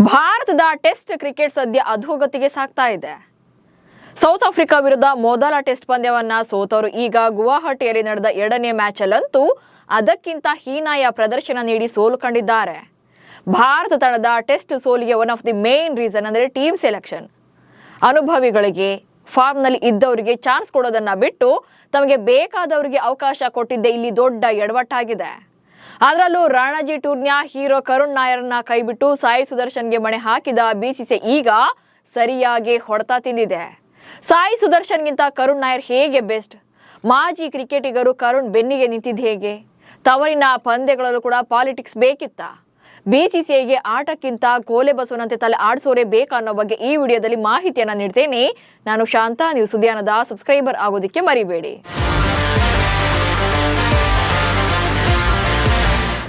ಭಾರತದ test cricket ಸದ್ಯ ಅಧೋಗತಿಗೆ ಸಾಗ್ತಾ ಇದೆ. ಸೌತ್ ಆಫ್ರಿಕಾ ವಿರುದ್ಧ ಮೊದಲ ಟೆಸ್ಟ್ ಪಂದ್ಯವನ್ನ ಸೋತವರು ಈಗ ಗುವಾಹಟಿಯಲ್ಲಿ ನಡೆದ ಎರಡನೇ ಮ್ಯಾಚ್ ಅಲ್ಲಂತೂ ಅದಕ್ಕಿಂತ ಹೀನಾಯ ಪ್ರದರ್ಶನ ನೀಡಿ ಸೋಲು ಕಂಡಿದ್ದಾರೆ. ಭಾರತ ತಂಡದ ಟೆಸ್ಟ್ ಸೋಲಿಗೆ one of the main reason ಅಂದರೆ ಟೀಮ್ ಸೆಲೆಕ್ಷನ್. ಅನುಭವಿಗಳಿಗೆ ಫಾರ್ಮ್ನಲ್ಲಿ ಇದ್ದವರಿಗೆ ಚಾನ್ಸ್ ಕೊಡೋದನ್ನ ಬಿಟ್ಟು ತಮಗೆ ಬೇಕಾದವರಿಗೆ ಅವಕಾಶ ಕೊಟ್ಟಿದ್ದೇ ಇಲ್ಲಿ ದೊಡ್ಡ ಎಡವಟ್ಟಾಗಿದೆ. ಅದರಲ್ಲೂ ರಣಜಿ ಟೂರ್ನಿಯ ಹೀರೋ ಕರುಣ್ ನಾಯರ್ನ ಕೈಬಿಟ್ಟು ಸಾಯಿ ಸುದರ್ಶನ್ಗೆ ಮಣೆ ಹಾಕಿದ ಬಿಸಿಸಿಐ ಈಗ ಸರಿಯಾಗಿ ಹೊಡೆತ ತಿಂದಿದೆ. ಸಾಯಿ ಸುದರ್ಶನ್ಗಿಂತ ಕರುಣ್ ನಾಯರ್ ಹೇಗೆ ಬೆಸ್ಟ್? ಮಾಜಿ ಕ್ರಿಕೆಟಿಗರು ಕರುಣ್ ಬೆನ್ನಿಗೆ ನಿಂತಿದ್ದು ಹೇಗೆ? ತವರಿನ ಪಂದ್ಯಗಳಲ್ಲೂ ಕೂಡ ಪಾಲಿಟಿಕ್ಸ್ ಬೇಕಿತ್ತ? ಬಿಸಿಸಿಐಗೆ ಆಟಕ್ಕಿಂತ ಕೋಲೆ ಬಸವನಂತೆ ತಲೆ ಆಡಿಸೋರೇ ಬೇಕಾ ಅನ್ನೋ ಬಗ್ಗೆ ಈ ವಿಡಿಯೋದಲ್ಲಿ ಮಾಹಿತಿಯನ್ನ ನೀಡ್ತೇನೆ. ನಾನು ಶಾಂತ, ನೀವು ಸುದ್ದಿಯಾನದ ಸಬ್ಸ್ಕ್ರೈಬರ್ ಆಗೋದಿಕ್ಕೆ ಮರಿಬೇಡಿ.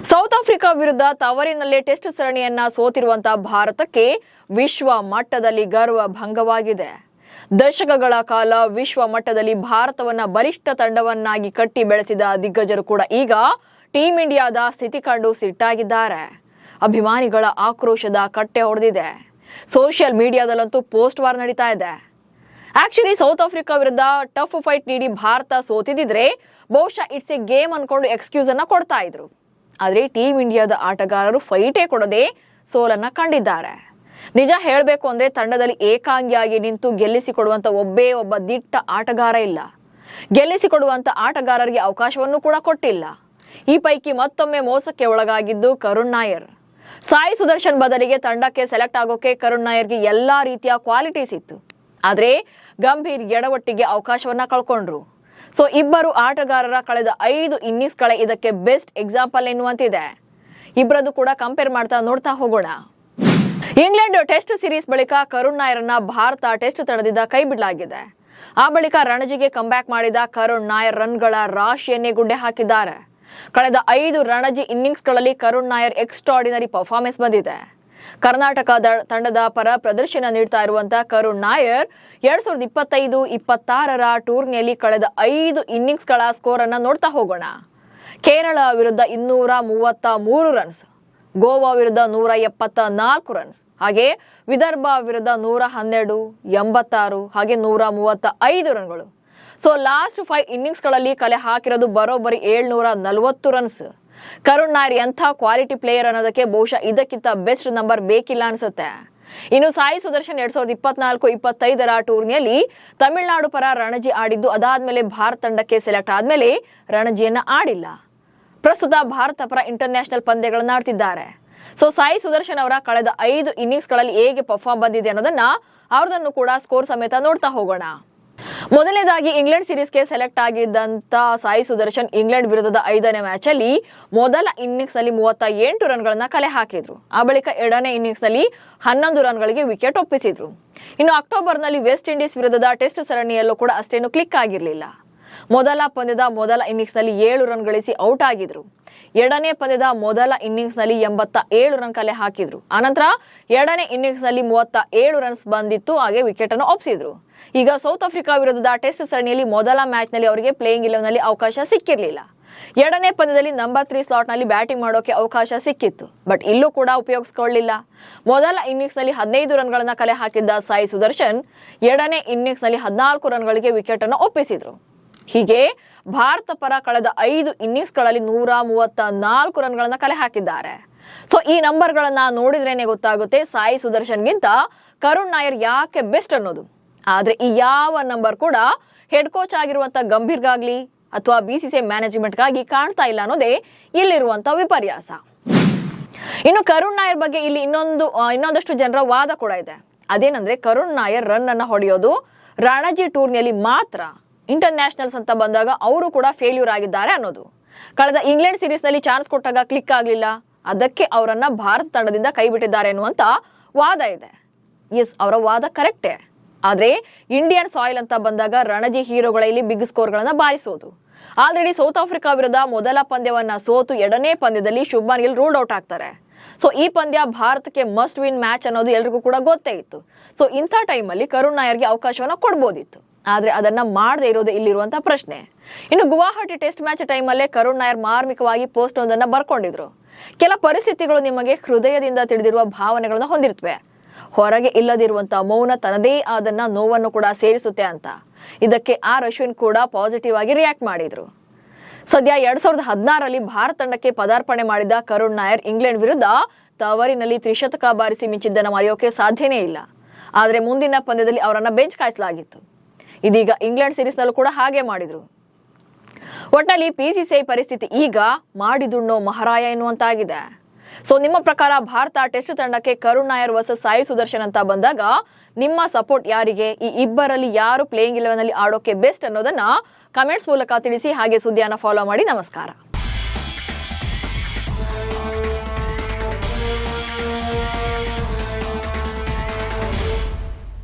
ಸೌತ್ ಆಫ್ರಿಕಾ ವಿರುದ್ಧ ತವರಿನಲ್ಲೇ ಟೆಸ್ಟ್ ಸರಣಿಯನ್ನ ಸೋತಿರುವಂತಹ ಭಾರತಕ್ಕೆ ವಿಶ್ವ ಮಟ್ಟದಲ್ಲಿ ಗರ್ವ ಭಂಗವಾಗಿದೆ. ದಶಕಗಳ ಕಾಲ ವಿಶ್ವ ಮಟ್ಟದಲ್ಲಿ ಭಾರತವನ್ನ ಬಲಿಷ್ಠ ತಂಡವನ್ನಾಗಿ ಕಟ್ಟಿ ಬೆಳೆಸಿದ ದಿಗ್ಗಜರು ಕೂಡ ಈಗ ಟೀಂ ಇಂಡಿಯಾದ ಸ್ಥಿತಿ ಕಂಡು ಸಿಟ್ಟಾಗಿದ್ದಾರೆ. ಅಭಿಮಾನಿಗಳ ಆಕ್ರೋಶದ ಕಟ್ಟೆ ಹೊಡೆದಿದೆ. ಸೋಷಿಯಲ್ ಮೀಡಿಯಾದಲ್ಲಂತೂ ಪೋಸ್ಟ್ ವಾರ್ ನಡೀತಾ ಇದೆ. ಆಕ್ಚುಲಿ ಸೌತ್ ಆಫ್ರಿಕಾ ವಿರುದ್ಧ ಟಫ್ ಫೈಟ್ ನೀಡಿ ಭಾರತ ಸೋತಿದ್ರೆ ಬಹುಶಃ ಇಟ್ಸ್ ಎ ಗೇಮ್ ಅನ್ಕೊಂಡು ಎಕ್ಸ್ಕ್ಯೂಸ್ ಅನ್ನ ಕೊಡ್ತಾ ಇದ್ರು. ಆದರೆ ಟೀಮ್ ಇಂಡಿಯಾದ ಆಟಗಾರರು ಫೈಟೇ ಕೊಡದೆ ಸೋಲನ್ನ ಕಂಡಿದ್ದಾರೆ. ನಿಜ ಹೇಳಬೇಕು ಅಂದ್ರೆ ತಂಡದಲ್ಲಿ ಏಕಾಂಗಿಯಾಗಿ ನಿಂತು ಗೆಲ್ಲಿಸಿಕೊಡುವಂತ ಒಬ್ಬೇ ಒಬ್ಬ ದಿಟ್ಟ ಆಟಗಾರ ಇಲ್ಲ. ಗೆಲ್ಲಿಸಿಕೊಡುವಂತ ಆಟಗಾರರಿಗೆ ಅವಕಾಶವನ್ನು ಕೂಡ ಕೊಟ್ಟಿಲ್ಲ. ಈ ಪೈಕಿ ಮತ್ತೊಮ್ಮೆ ಮೋಸಕ್ಕೆ ಒಳಗಾಗಿದ್ದು ಕರುಣ್ ನಾಯರ್. ಸಾಯಿ ಸುದರ್ಶನ್ ಬದಲಿಗೆ ತಂಡಕ್ಕೆ ಸೆಲೆಕ್ಟ್ ಆಗೋಕೆ ಕರುಣ್ ನಾಯರ್ಗೆ ಎಲ್ಲಾ ರೀತಿಯ ಕ್ವಾಲಿಟೀಸ್ ಇತ್ತು. ಆದ್ರೆ ಗಂಭೀರ್ ಎಡವಟ್ಟಿಗೆ ಅವಕಾಶವನ್ನ ಕಳ್ಕೊಂಡ್ರು. ಸೊ ಇಬ್ಬರು ಆಟಗಾರರ ಕಳೆದ 5 ಇನ್ನಿಂಗ್ಸ್ಗಳೇ ಇದಕ್ಕೆ ಬೆಸ್ಟ್ ಎಕ್ಸಾಂಪಲ್ ಎನ್ನುವಂತಿದೆ. ಇಬ್ಬರದು ಕೂಡ ಕಂಪೇರ್ ಮಾಡ್ತಾ ನೋಡ್ತಾ ಹೋಗೋಣ. ಇಂಗ್ಲೆಂಡ್ ಟೆಸ್ಟ್ ಸೀರೀಸ್ ಬಳಿಕ ಕರುಣ್ ನಾಯರ್ನ ಭಾರತ ಟೆಸ್ಟ್ ತಂಡದಿಂದ ಕೈ ಬಿಡಲಾಗಿದೆ. ಆ ಬಳಿಕ ರಣಜಿಗೆ ಕಂಬ್ಯಾಕ್ ಮಾಡಿದ ಕರುಣ್ ನಾಯರ್ ರನ್ಗಳ ರಾಶಿಯನ್ನೇ ಗುಡ್ಡೆ ಹಾಕಿದ್ದಾರೆ. ಕಳೆದ 5 ರಣಜಿ ಇನ್ನಿಂಗ್ಸ್ಗಳಲ್ಲಿ ಕರುಣ್ ನಾಯರ್ ಎಕ್ಸ್ಟ್ರಾರ್ಡಿನರಿ ಪರ್ಫಾರ್ಮೆನ್ಸ್ ಬಂದಿದೆ. ಕರ್ನಾಟಕ ತಂಡದ ಪರ ಪ್ರದರ್ಶನ ನೀಡ್ತಾ ಇರುವಂತಹ ಕರುಣ್ ನಾಯರ್ 2025-26ರ ಟೂರ್ನಿಯಲ್ಲಿ ಕಳೆದ 5 ಇನ್ನಿಂಗ್ಸ್ಗಳ ಸ್ಕೋರ್ ಅನ್ನ ನೋಡ್ತಾ ಹೋಗೋಣ. ಕೇರಳ ವಿರುದ್ಧ 233 ರನ್ಸ್, ಗೋವಾ ವಿರುದ್ಧ 174 ರನ್ಸ್, ಹಾಗೆ ವಿದರ್ಭ ವಿರುದ್ಧ 112, 86 ಹಾಗೆ 135 ರನ್ಗಳು. ಸೊ ಲಾಸ್ಟ್ 5 ಇನ್ನಿಂಗ್ಸ್ಗಳಲ್ಲಿ ಕಲೆ ಹಾಕಿರೋದು ಬರೋಬ್ಬರಿ 740 ರನ್ಸ್. ಕರುಣ್ ನಾಯರ್ ಎಂಥ ಕ್ವಾಲಿಟಿ ಪ್ಲೇಯರ್ ಅನ್ನೋದಕ್ಕೆ ಬಹುಶಃ ಇದಕ್ಕಿಂತ ಬೆಸ್ಟ್ ನಂಬರ್ ಬೇಕಿಲ್ಲ ಅನ್ಸುತ್ತೆ. ಇನ್ನು ಸಾಯಿ ಸುದರ್ಶನ್ 2024-25ರ ಟೂರ್ನಿಯಲ್ಲಿ ತಮಿಳುನಾಡು ಪರ ರಣಜಿ ಆಡಿದ್ದು, ಅದಾದ್ಮೇಲೆ ಭಾರತ ತಂಡಕ್ಕೆ ಸೆಲೆಕ್ಟ್ ಆದ್ಮೇಲೆ ರಣಜಿಯನ್ನ ಆಡಿಲ್ಲ. ಪ್ರಸ್ತುತ ಭಾರತ ಪರ ಇಂಟರ್ನ್ಯಾಷನಲ್ ಪಂದ್ಯಗಳನ್ನ ಆಡ್ತಿದ್ದಾರೆ. ಸೊ ಸಾಯಿ ಸುದರ್ಶನ್ ಅವರ ಕಳೆದ 5 ಇನ್ನಿಂಗ್ಸ್ಗಳಲ್ಲಿ ಹೇಗೆ ಪರ್ಫಾರ್ಮ್ ಬಂದಿದೆ ಅನ್ನೋದನ್ನ ಅವ್ರದನ್ನು ಕೂಡ ಸ್ಕೋರ್ ಸಮೇತ ನೋಡ್ತಾ ಹೋಗೋಣ. ಮೊದಲನೇದಾಗಿ ಇಂಗ್ಲೆಂಡ್ ಸೀರೀಸ್ಗೆ ಸೆಲೆಕ್ಟ್ ಆಗಿದ್ದಂತ ಸಾಯಿ ಸುದರ್ಶನ್ ಇಂಗ್ಲೆಂಡ್ ವಿರುದ್ಧದ 5ನೇ ಮ್ಯಾಚ್ ಅಲ್ಲಿ ಮೊದಲ ಇನ್ನಿಂಗ್ಸ್ ನಲ್ಲಿ 38 ರನ್ಗಳನ್ನ ಕಲೆ ಹಾಕಿದ್ರು. ಆ ಬಳಿಕ 2ನೇ ಇನ್ನಿಂಗ್ಸ್ ನಲ್ಲಿ 11 ರನ್ಗಳಿಗೆ ವಿಕೆಟ್ ಒಪ್ಪಿಸಿದ್ರು. ಇನ್ನು ಅಕ್ಟೋಬರ್ನಲ್ಲಿ ವೆಸ್ಟ್ ಇಂಡೀಸ್ ವಿರುದ್ಧದ ಟೆಸ್ಟ್ ಸರಣಿಯಲ್ಲೂ ಕೂಡ ಅಷ್ಟೇನು ಕ್ಲಿಕ್ ಆಗಿರಲಿಲ್ಲ. ಮೊದಲ ಪಂದ್ಯದ ಮೊದಲ ಇನ್ನಿಂಗ್ಸ್ ನಲ್ಲಿ 7 ರನ್ ಗಳಿಸಿ ಔಟ್ ಆಗಿದ್ರು. 2ನೇ ಪಂದ್ಯದ ಮೊದಲ ಇನ್ನಿಂಗ್ಸ್ ನಲ್ಲಿ 87 ರನ್ ಕಲೆ ಹಾಕಿದ್ರು. ಆನಂತರ 2ನೇ ಇನ್ನಿಂಗ್ಸ್ ನಲ್ಲಿ 37 ರನ್ಸ್ ಬಂದಿತ್ತು, ಹಾಗೆ ವಿಕೆಟ್ ಅನ್ನು ಒಪ್ಪಿಸಿದ್ರು. ಈಗ ಸೌತ್ ಆಫ್ರಿಕಾ ವಿರುದ್ಧದ ಟೆಸ್ಟ್ ಸರಣಿಯಲ್ಲಿ ಮೊದಲ ಮ್ಯಾಚ್ ನಲ್ಲಿ ಅವರಿಗೆ ಪ್ಲೇಯಿಂಗ್ 11 ನಲ್ಲಿ ಅವಕಾಶ ಸಿಕ್ಕಿರಲಿಲ್ಲ. 2ನೇ ಪಂದ್ಯದಲ್ಲಿ ನಂಬರ್ 3 ಸ್ಲಾಟ್ ನಲ್ಲಿ ಬ್ಯಾಟಿಂಗ್ ಮಾಡೋಕೆ ಅವಕಾಶ ಸಿಕ್ಕಿತ್ತು, ಬಟ್ ಇಲ್ಲೂ ಕೂಡ ಉಪಯೋಗಿಸಿಕೊಳ್ಳಲಿಲ್ಲ. ಮೊದಲ ಇನ್ನಿಂಗ್ಸ್ ನಲ್ಲಿ 15 ರನ್ಗಳನ್ನ ಕಲೆ ಹಾಕಿದ್ದ ಸಾಯಿ ಸುದರ್ಶನ್ 2ನೇ ಇನ್ನಿಂಗ್ಸ್ ನಲ್ಲಿ 14 ರನ್ಗಳಿಗೆ ವಿಕೆಟ್ ಅನ್ನು ಒಪ್ಪಿಸಿದ್ರು. ಹೀಗೆ ಭಾರತ ಪರ ಕಳೆದ 5 ಇನ್ನಿಂಗ್ಸ್ಗಳಲ್ಲಿ 134 ರನ್ಗಳನ್ನ ಕಲೆ ಹಾಕಿದ್ದಾರೆ. ಸೊ ಈ ನಂಬರ್ಗಳನ್ನ ನೋಡಿದ್ರೇನೆ ಗೊತ್ತಾಗುತ್ತೆ ಸಾಯಿ ಸುದರ್ಶನ್ಗಿಂತ ಕರುಣ್ ನಾಯರ್ ಯಾಕೆ ಬೆಸ್ಟ್ ಅನ್ನೋದು. ಆದ್ರೆ ಈ ಯಾವ ನಂಬರ್ ಕೂಡ ಹೆಡ್ ಕೋಚ್ ಆಗಿರುವಂತ ಗಂಭೀರ್ಗಾಗ್ಲಿ ಅಥವಾ ಬಿಸಿಸಿಐ ಮ್ಯಾನೇಜ್ಮೆಂಟ್ಗಾಗಿ ಕಾಣ್ತಾ ಇಲ್ಲ ಅನ್ನೋದೇ ಇಲ್ಲಿರುವಂತ ವಿಪರ್ಯಾಸ. ಇನ್ನು ಕರುಣ್ ನಾಯರ್ ಬಗ್ಗೆ ಇಲ್ಲಿ ಇನ್ನೊಂದಷ್ಟು ಜನರ ವಾದ ಕೂಡ ಇದೆ. ಅದೇನಂದ್ರೆ ಕರುಣ್ ನಾಯರ್ ರನ್ ಅನ್ನ ಹೊಡೆಯೋದು ರಣಜಿ ಟೂರ್ನಿಯಲ್ಲಿ ಮಾತ್ರ, ಇಂಟರ್ನ್ಯಾಷನಲ್ಸ್ ಅಂತ ಬಂದಾಗ ಅವರು ಕೂಡ ಫೇಲ್ಯೂರ್ ಆಗಿದ್ದಾರೆ ಅನ್ನೋದು. ಕಳೆದ ಇಂಗ್ಲೆಂಡ್ ಸೀರೀಸ್ ನಲ್ಲಿ ಚಾನ್ಸ್ ಕೊಟ್ಟಾಗ ಕ್ಲಿಕ್ ಆಗ್ಲಿಲ್ಲ, ಅದಕ್ಕೆ ಅವರನ್ನ ಭಾರತ ತಂಡದಿಂದ ಕೈ ಬಿಟ್ಟಿದ್ದಾರೆ ಅನ್ನುವಂತ ವಾದ ಇದೆ. ಎಸ್, ಅವರ ವಾದ ಕರೆಕ್ಟೇ. ಆದ್ರೆ ಇಂಡಿಯನ್ ಸಾಯಿಲ್ ಅಂತ ಬಂದಾಗ ರಣಜಿ ಹೀರೋಗಳ ಇಲ್ಲಿ ಬಿಗ್ ಸ್ಕೋರ್ ಗಳನ್ನ ಬಾರಿಸೋದು. ಆಲ್ರೆಡಿ ಸೌತ್ ಆಫ್ರಿಕಾ ವಿರುದ್ಧ ಮೊದಲ ಪಂದ್ಯವನ್ನ ಸೋತು 2ನೇ ಪಂದ್ಯದಲ್ಲಿ ಶುಭ್ಮನ್ ಗಿಲ್ ರೂಲ್ಡ್ ಔಟ್ ಆಗ್ತಾರೆ. ಸೊ ಈ ಪಂದ್ಯ ಭಾರತಕ್ಕೆ ಮಸ್ಟ್ ವಿನ್ ಮ್ಯಾಚ್ ಅನ್ನೋದು ಎಲ್ರಿಗೂ ಕೂಡ ಗೊತ್ತೇ ಇತ್ತು. ಸೊ ಇಂಥ ಟೈಮಲ್ಲಿ ಕರುಣ್ ನಾಯರ್ಗೆ ಅವಕಾಶವನ್ನ ಕೊಡ್ಬೋದಿತ್ತು, ಆದ್ರೆ ಅದನ್ನ ಮಾಡದೇ ಇರೋದು ಇಲ್ಲಿರುವಂತಹ ಪ್ರಶ್ನೆ. ಇನ್ನು ಗುವಾಹಟಿ ಟೆಸ್ಟ್ ಮ್ಯಾಚ್ ಟೈಮಲ್ಲೇ ಕರುಣ್ ನಾಯರ್ ಮಾರ್ಮಿಕವಾಗಿ ಪೋಸ್ಟ್ ಒಂದನ್ನ ಬರ್ಕೊಂಡಿದ್ರು. ಕೆಲ ಪರಿಸ್ಥಿತಿಗಳು ನಿಮಗೆ ಹೃದಯದಿಂದ ತಿಳಿದಿರುವ ಭಾವನೆಗಳನ್ನು ಹೊಂದಿರುತ್ತವೆ. ಹೊರಗೆ ಇಲ್ಲದಿರುವಂತಹ ಮೌನ ತನ್ನದೇ ಆದನ್ನ ನೋವನ್ನು ಕೂಡ ಸೇರಿಸುತ್ತೆ ಅಂತ. ಇದಕ್ಕೆ ಅಶ್ವಿನ್ ಕೂಡ ಪಾಸಿಟಿವ್ ಆಗಿ ರಿಯಾಕ್ಟ್ ಮಾಡಿದ್ರು. ಸದ್ಯ 2016ರಲ್ಲಿ ಭಾರತ ತಂಡಕ್ಕೆ ಪದಾರ್ಪಣೆ ಮಾಡಿದ ಕರುಣ್ ನಾಯರ್ ಇಂಗ್ಲೆಂಡ್ ವಿರುದ್ಧ ತವರಿನಲ್ಲಿ ತ್ರಿಶತಕ ಬಾರಿಸಿ ಮಿಂಚಿದ್ದನ್ನು ಮರೆಯೋಕೆ ಸಾಧ್ಯನೇ ಇಲ್ಲ. ಆದರೆ ಮುಂದಿನ ಪಂದ್ಯದಲ್ಲಿ ಅವರನ್ನ ಬೆಂಚ್ ಕಾಯಿಸಲಾಗಿತ್ತು. ಇದೀಗ ಇಂಗ್ಲೆಂಡ್ ಸೀರೀಸ್ನಲ್ಲೂ ಕೂಡ ಹಾಗೆ ಮಾಡಿದ್ರು. ಒಟ್ನಲ್ಲಿ PCCI ಪರಿಸ್ಥಿತಿ ಈಗ ಮಾಡಿದುಣ್ಣೋ ಮಹಾರಾಯ ಎನ್ನುವಂತಾಗಿದೆ. ಸೊ ನಿಮ್ಮ ಪ್ರಕಾರ ಭಾರತ ಟೆಸ್ಟ್ ತಂಡಕ್ಕೆ ಕರುಣ್ ನಾಯರ್ ವರ್ಸಸ್ ಸಾಯಿ ಸುದರ್ಶನ್ ಅಂತ ಬಂದಾಗ ನಿಮ್ಮ ಸಪೋರ್ಟ್ ಯಾರಿಗೆ? ಈ ಇಬ್ಬರಲ್ಲಿ ಯಾರು ಪ್ಲೇಯಿಂಗ್ 11 ನಲ್ಲಿ ಆಡೋಕೆ ಬೆಸ್ಟ್ ಅನ್ನೋದನ್ನ ಕಮೆಂಟ್ಸ್ ಮೂಲಕ ತಿಳಿಸಿ. ಹಾಗೆ ಸುದ್ದಿಯನ್ನು ಫಾಲೋ ಮಾಡಿ. ನಮಸ್ಕಾರ.